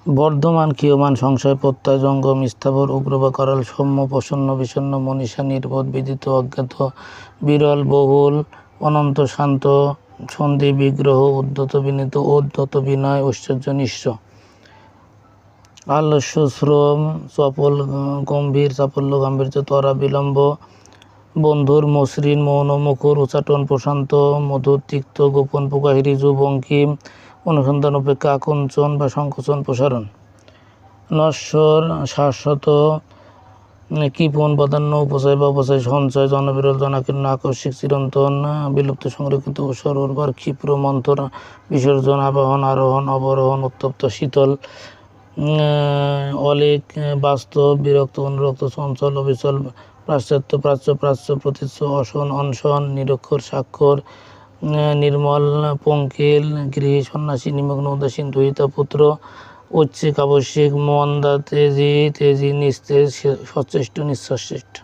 বর্ধমান ক্ষীয়মান সংশয় প্রত্যয় জঙ্গম স্থাবর উগ্র বা করাল সৌম্য প্রসন্ন বিষণ্ণ মনীষা নির্বোধ বিদিত অজ্ঞাত বিরল বহুল অনন্ত শান্ত সন্ধি বিগ্রহ উদ্ধত বিনীত উদ্ধত বিনয় ঐশ্বর্য নিঃস্ব আলস্য শ্রম চপল গম্ভীর চাপল্য গাম্ভীর্য তরা বিলম্ব বন্ধুর মসৃণ মৌন মুখর উচাটন প্রশান্ত মধুর তিক্ত গোপন প্রকাশ ঋজু বঙ্কিম অনুসন্ধান অপেক্ষা আকঞ্চন বা সংকোচন প্রসারণ নশ্বর শাশ্বত কৃপণ প্রাধান্য উপচয় বা অপচয় সঞ্চয় জনবিরল জনাকীর্ণ আকস্মিক চিরন্তন বিলুপ্ত সংরক্ষিত ওসর উর্বর ক্ষিপ্র মন্থর বিসর্জন আবাহন আরোহণ অবরোহণ উত্তপ্ত শীতল অলেক বাস্তব বিরক্ত অনুরক্ত চঞ্চল অবিচল পাশ্চাত্য প্রাচ্য প্রাচ্য প্রতীচ্য অসন অনশন নিরক্ষর স্বাক্ষর নির্মল পঙ্কিল গৃহী সন্ন্যাসী নিমগ্ন উদাসীন দুহিতা পুত্র ঐচ্ছিক আবশ্যিক মন্দা তেজি তেজি নিস্তেজ সচেষ্ট নিঃসচেষ্ট।